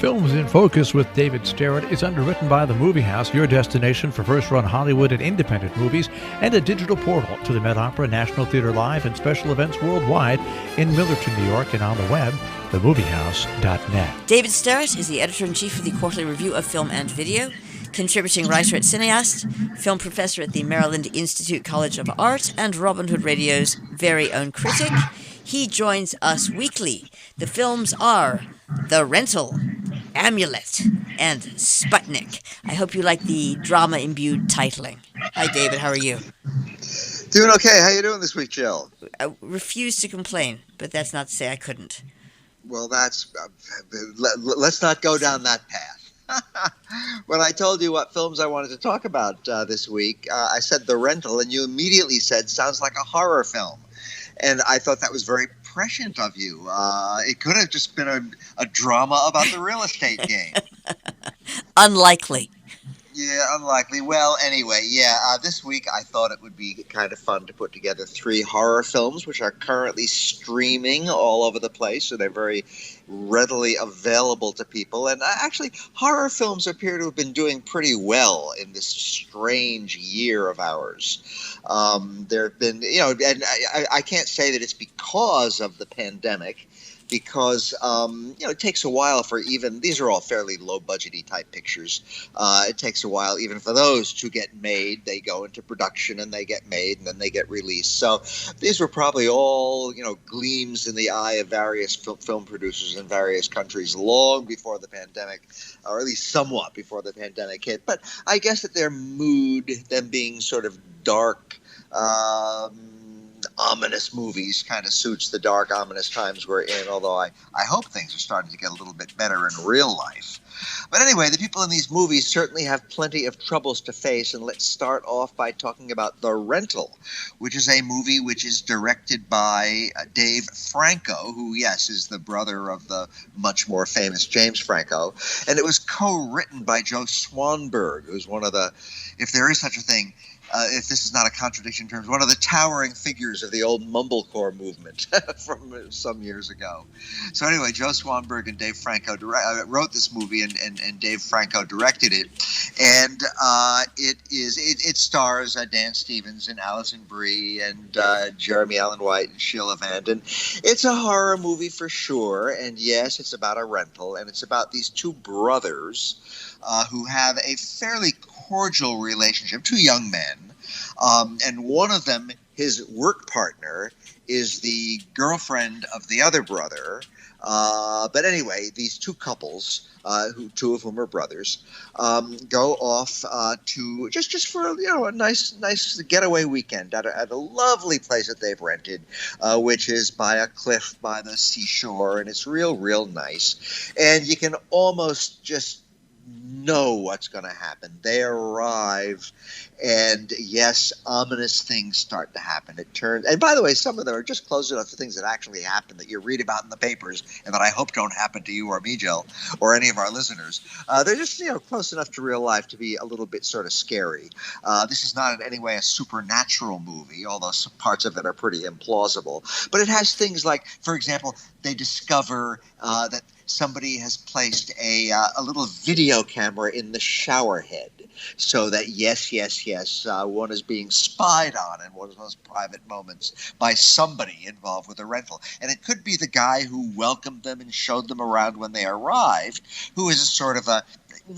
Films in Focus with David Sterritt is underwritten by The Movie House, your destination for first-run Hollywood and independent movies, and a digital portal to the Met Opera, National Theatre Live, and special events worldwide in Millerton, New York, and on the web, themoviehouse.net. David Sterritt is the editor-in-chief of the Quarterly Review of Film and Video, contributing writer at Cineast, film professor at the Maryland Institute College of Art, and Robin Hood Radio's very own critic. He joins us weekly. The films are The Rental, Amulet, and Sputnik. I hope you like the drama-imbued titling. Hi, David. How are you? Doing okay. How you doing this week, Jill? I refuse to complain, but that's not to say I couldn't. Well, let's not go down that path. When I told you what films I wanted to talk about this week, I said The Rental, and you immediately said, sounds like a horror film. And I thought that was very prescient of you. It could have just been a drama about the real estate game. Unlikely. Yeah, unlikely. Well, anyway, this week I thought it would be kind of fun to put together 3 horror films, which are currently streaming all over the place, so they're very readily available to people. And actually, horror films appear to have been doing pretty well in this strange year of ours. There have been, and I can't say that it's because of the pandemic, because, it takes a while for these are all fairly low-budgety type pictures. It takes a while even for those to get made. They go into production and they get made and then they get released. So these were probably all, gleams in the eye of various film producers in various countries long before the pandemic, or at least somewhat before the pandemic hit. But I guess that their mood, them being sort of dark, ominous movies, kind of suits the dark, ominous times we're in, although I hope things are starting to get a little bit better in real life. But anyway, the people in these movies certainly have plenty of troubles to face, and let's start off by talking about The Rental, which is a movie which is directed by Dave Franco, who, yes, is the brother of the much more famous James Franco, and it was co-written by Joe Swanberg, who's one of the, if there is such a thing, if this is not a contradiction in terms, one of the towering figures of the old mumblecore movement from some years ago. So anyway, Joe Swanberg and Dave Franco wrote this movie, and Dave Franco directed it. And it stars Dan Stevens and Alison Brie and Jeremy Allen White and Sheila Vanden. It's a horror movie for sure. And yes, it's about a rental, and it's about these 2 brothers who have a fairly cordial relationship, 2 young men, and one of them, his work partner, is the girlfriend of the other brother. But anyway, these 2 couples, 2 of whom are brothers, go off to just for a nice getaway weekend at a lovely place that they've rented, which is by a cliff by the seashore, and it's real nice, and you can almost just know what's going to happen. They arrive, and yes, ominous things start to happen. And by the way, some of them are just close enough to things that actually happen that you read about in the papers, and that I hope don't happen to you or me, Jill, or any of our listeners. They're just close enough to real life to be a little bit sort of scary. This is not in any way a supernatural movie, although some parts of it are pretty implausible. But it has things like, for example, they discover that somebody has placed a little video camera in the shower head, so that yes, one is being spied on in one of those private moments by somebody involved with the rental. And it could be the guy who welcomed them and showed them around when they arrived, who is a sort of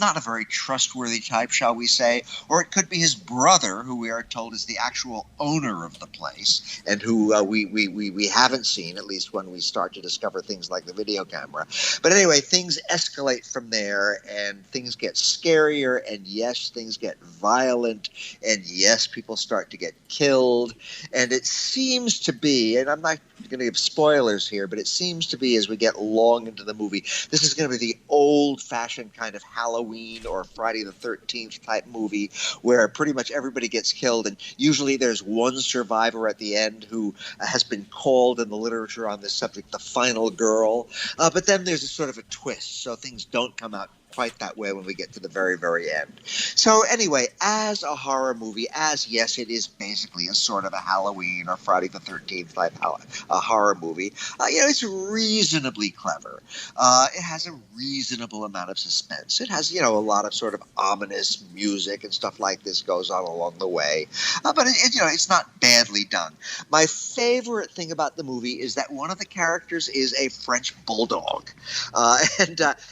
not a very trustworthy type, shall we say, or it could be his brother, who we are told is the actual owner of the place, and who we haven't seen, at least when we start to discover things like the video camera. But anyway, things escalate from there, and things get scarier, and yes, things get violent, and yes, people start to get killed, and it seems to be, and I'm not going to give spoilers here, but it seems to be, as we get long into the movie, this is going to be the old-fashioned kind of Halloween or Friday the 13th type movie where pretty much everybody gets killed, and usually there's one survivor at the end who has been called in the literature on this subject the final girl. But then there's a sort of a twist, so things don't come out quite that way when we get to the very, very end. So anyway, as a horror movie, yes, it is basically a sort of a Halloween or Friday the 13th type horror movie. It's reasonably clever. It has a reasonable amount of suspense. It has, a lot of sort of ominous music and stuff like this goes on along the way. But it's not badly done. My favorite thing about the movie is that one of the characters is a French bulldog.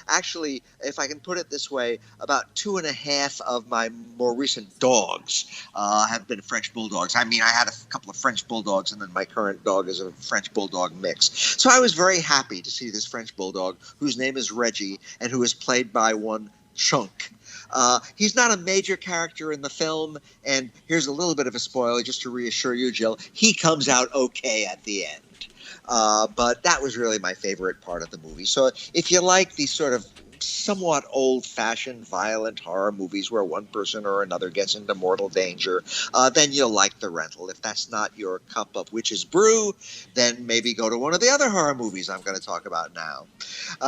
Actually, if I can put it this way, about 2.5 of my more recent dogs have been French bulldogs. I mean, I had a couple of French bulldogs, and then my current dog is a French bulldog mix. So I was very happy to see this French bulldog, whose name is Reggie, and who is played by one Chunk. He's not a major character in the film, and here's a little bit of a spoiler just to reassure you, Jill. He comes out okay at the end. But that was really my favorite part of the movie. So if you like these sort of somewhat old-fashioned violent horror movies where one person or another gets into mortal danger, then you'll like The Rental. If that's not your cup of witch's brew, then maybe go to one of the other horror movies I'm going to talk about now.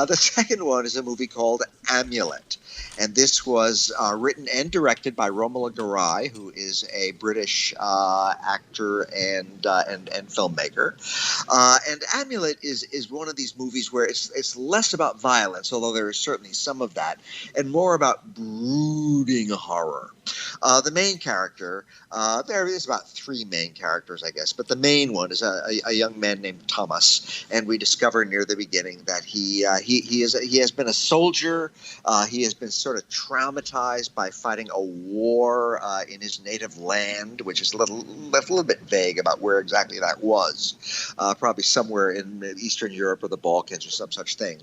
The second one is a movie called Amulet. And this was written and directed by Romola Garai, who is a British actor and filmmaker. And Amulet is one of these movies where it's less about violence, although there is certainly some of that, and more about brooding horror. The main character, there is about 3 main characters, I guess, but the main one is a young man named Thomas, and we discover near the beginning that he has been a soldier. He has been sort of traumatized by fighting a war in his native land, which is a little bit vague about where exactly that was. Probably somewhere in Eastern Europe or the Balkans or some such thing.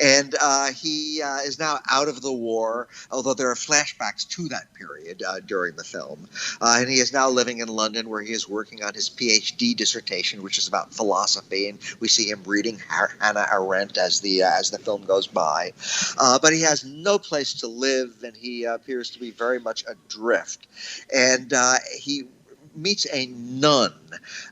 And he is now out of the war, although there are flashbacks to that period during the film. And he is now living in London, where he is working on his PhD dissertation, which is about philosophy, and we see him reading Hannah Arendt as the film goes by. But he has no place to live, and he appears to be very much adrift. And he meets a nun,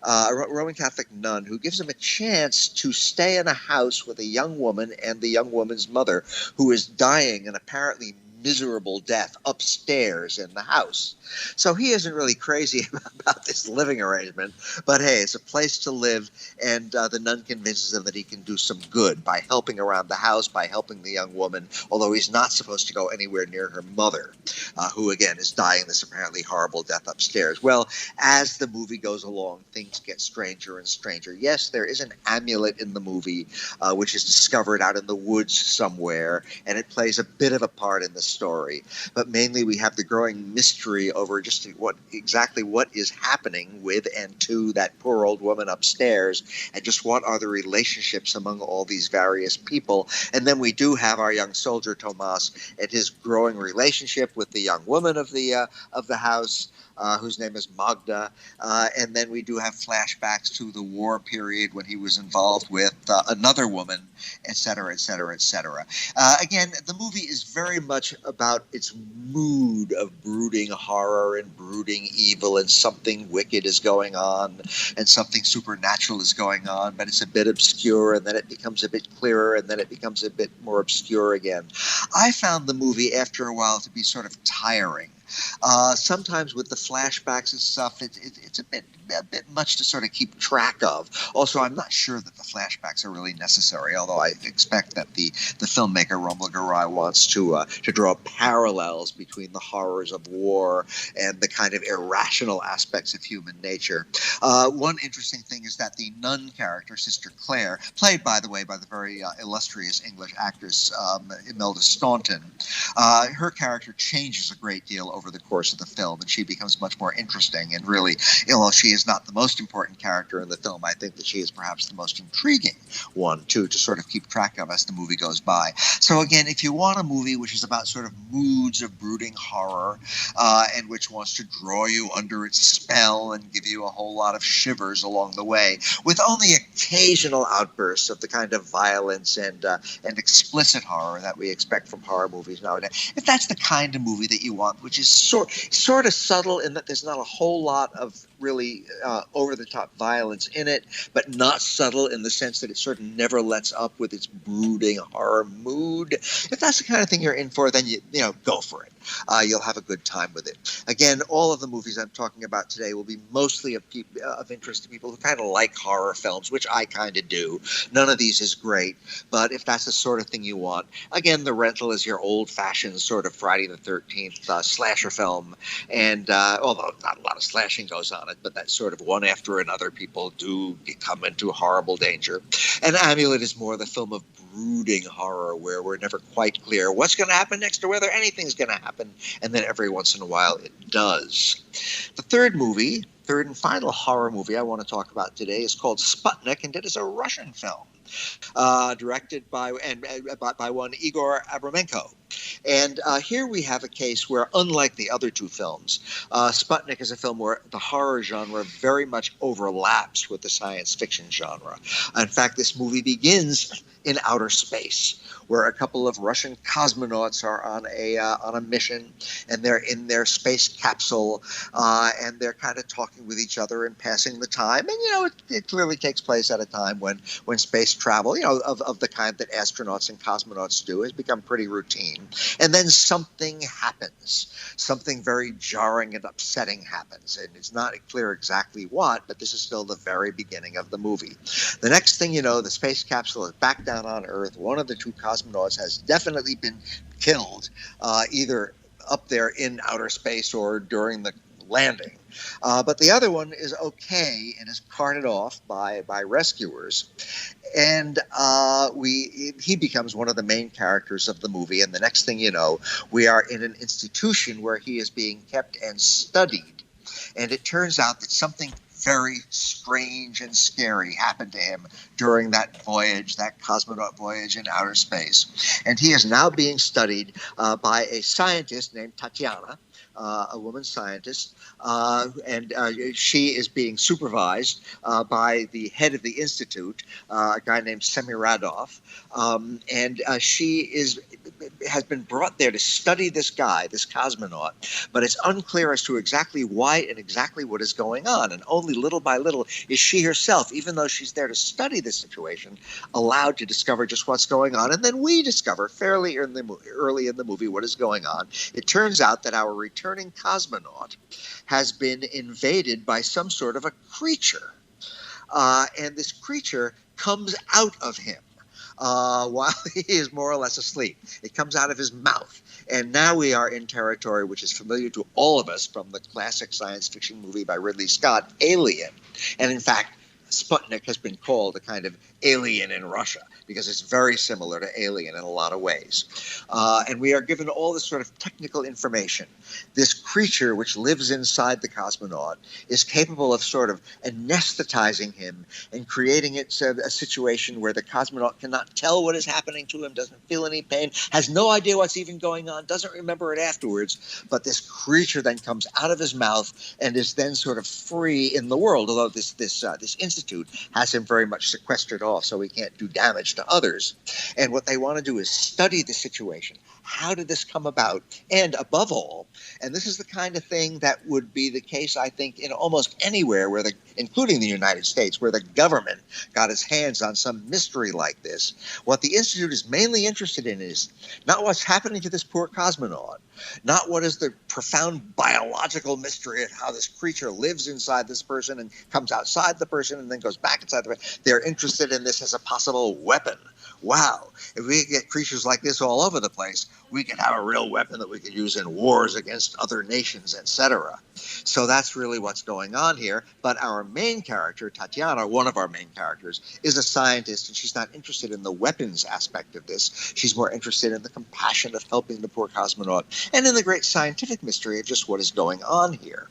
a Roman Catholic nun, who gives him a chance to stay in a house with a young woman and the young woman's mother, who is dying an apparently miserable death upstairs in the house. So he isn't really crazy about this living arrangement, but hey, it's a place to live, and the nun convinces him that he can do some good by helping around the house, by helping the young woman, although he's not supposed to go anywhere near her mother, who again is dying this apparently horrible death upstairs. Well, as the movie goes along, things get stranger and stranger. Yes, there is an amulet in the movie, which is discovered out in the woods somewhere, and it plays a bit of a part in the story, but mainly we have the growing mystery over just what is happening with and to that poor old woman upstairs, and just what are the relationships among all these various people. And then we do have our young soldier Tomas and his growing relationship with the young woman of the house, whose name is Magda, and then we do have flashbacks to the war period when he was involved with another woman, etc., etc., etc. Again, the movie is very much about its mood of brooding horror and brooding evil, and something wicked is going on and something supernatural is going on, but it's a bit obscure, and then it becomes a bit clearer, and then it becomes a bit more obscure again. I found the movie after a while to be sort of tiring. Sometimes with the flashbacks and stuff, it's a bit much to sort of keep track of. Also, I'm not sure that the flashbacks are really necessary, although I expect that the filmmaker Romola Garai wants to draw parallels between the horrors of war and the kind of irrational aspects of human nature. One interesting thing is that the nun character, Sister Claire, played, by the way, by the very illustrious English actress Imelda Staunton, her character changes a great deal over the course of the film, and she becomes much more interesting. And really, while she is not the most important character in the film, I think that she is perhaps the most intriguing one to sort of keep track of as the movie goes by. So again, if you want a movie which is about sort of moods of brooding horror, and which wants to draw you under its spell and give you a whole lot of shivers along the way, with only occasional outbursts of the kind of violence and explicit horror that we expect from horror movies nowadays, if that's the kind of movie that you want, which is sort of subtle in that there's not a whole lot of really over-the-top violence in it, but not subtle in the sense that it sort of never lets up with its brooding horror mood. If that's the kind of thing you're in for, then you go for it. You'll have a good time with it. Again, all of the movies I'm talking about today will be mostly of interest to people who kind of like horror films, which I kind of do. None of these is great, but if that's the sort of thing you want, again, The Rental is your old-fashioned sort of Friday the 13th slasher film, and although not a lot of slashing goes on it, but that sort of one after another, people do come into horrible danger. And Amulet is more the film of brooding horror, where we're never quite clear what's going to happen next or whether anything's going to happen, and then every once in a while it does. The third and final horror movie I want to talk about today is called Sputnik, and it is a Russian film. Directed by one Igor Abramenko. And here we have a case where, unlike the other two films, Sputnik is a film where the horror genre very much overlaps with the science fiction genre. In fact, this movie begins in outer space, where a couple of Russian cosmonauts are on a mission, and they're in their space capsule, and they're kind of talking with each other and passing the time. And it clearly takes place at a time when space travel, of the kind that astronauts and cosmonauts do, has become pretty routine. And then something happens. Something very jarring and upsetting happens, and it's not clear exactly what, but this is still the very beginning of the movie. The next thing you know, the space capsule is back down on Earth. One of the two cosmonauts has definitely been killed, either up there in outer space or during the landing. But the other one is okay and is carted off by rescuers. And he becomes one of the main characters of the movie. And the next thing you know, we are in an institution where he is being kept and studied. And it turns out that something very strange and scary happened to him during that voyage, that cosmonaut voyage in outer space. And he is now being studied by a scientist named Tatiana, a woman scientist, and she is being supervised by the head of the institute, a guy named Semiradov, and she has been brought there to study this guy, this cosmonaut, but it's unclear as to exactly why and exactly what is going on, and only little by little is she herself, even though she's there to study the situation, allowed to discover just what's going on, and then we discover fairly early in the movie what is going on. It turns out that our returning cosmonaut has been invaded by some sort of a creature, and this creature comes out of him while he is more or less asleep. It comes out of his mouth. And now we are in territory which is familiar to all of us from the classic science fiction movie by Ridley Scott, Alien. And in fact, Sputnik has been called a kind of alien in Russia because it's very similar to Alien in a lot of ways. And we are given all this sort of technical information. This creature which lives inside the cosmonaut is capable of sort of anesthetizing him and creating a situation where the cosmonaut cannot tell what is happening to him, doesn't feel any pain, has no idea what's even going on, doesn't remember it afterwards. But this creature then comes out of his mouth and is then sort of free in the world, although this institute has him very much sequestered off so he can't do damage to others. And what they want to do is study the situation. How did this come about? And above all, and this is the kind of thing that would be the case, I think, in almost anywhere, including the United States, where the government got its hands on some mystery like this, what the Institute is mainly interested in is not what's happening to this poor cosmonaut, not what is the profound biological mystery of how this creature lives inside this person and comes outside the person and then goes back inside the person. They're interested in this as a possible weapon. Wow, if we get creatures like this all over the place, we can have a real weapon that we could use in wars against other nations, etc. So that's really what's going on here. But our main character, Tatiana, one of our main characters, is a scientist, and she's not interested in the weapons aspect of this. She's more interested in the compassion of helping the poor cosmonaut and in the great scientific mystery of just what is going on here.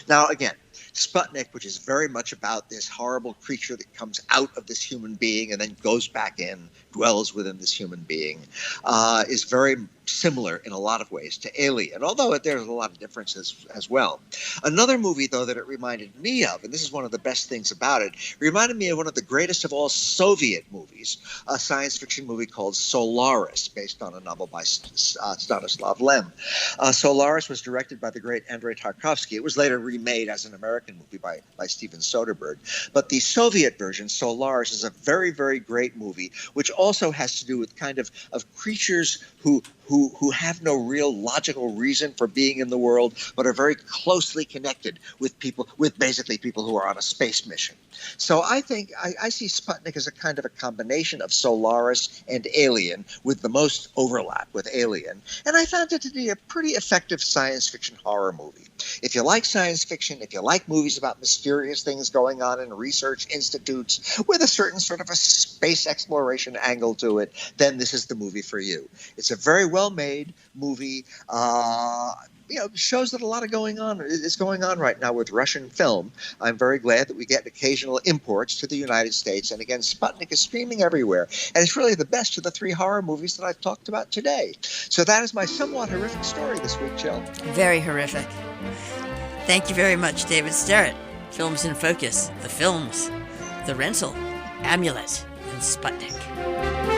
Now, again, Sputnik, which is very much about this horrible creature that comes out of this human being and then goes back in, dwells within this human being, is very similar in a lot of ways to Alien, although there's a lot of differences as well. Another movie, though, that it reminded me of, and this is one of the best things about it, reminded me of one of the greatest of all Soviet movies, a science fiction movie called Solaris, based on a novel by Stanislav Lem. Solaris was directed by the great Andrei Tarkovsky. It was later remade as an American American movie by Steven Soderbergh. But the Soviet version, Solaris, is a very, very great movie, which also has to do with kind of creatures who have no real logical reason for being in the world, but are very closely connected with basically people who are on a space mission. So I think I see Sputnik as a kind of a combination of Solaris and Alien, with the most overlap with Alien. And I found it to be a pretty effective science fiction horror movie. If you like science fiction, if you like movies about mysterious things going on in research institutes with a certain sort of a space exploration angle to it, then this is the movie for you. It's a very well-made movie. Shows that a lot of is going on right now with Russian film. I'm very glad that we get occasional imports to the United States. And again, Sputnik is streaming everywhere. And it's really the best of the 3 horror movies that I've talked about today. So that is my somewhat horrific story this week, Jill. Very horrific. Thank you very much, David Sterritt. Films in Focus, The Films, The Rental, Amulet, and Sputnik.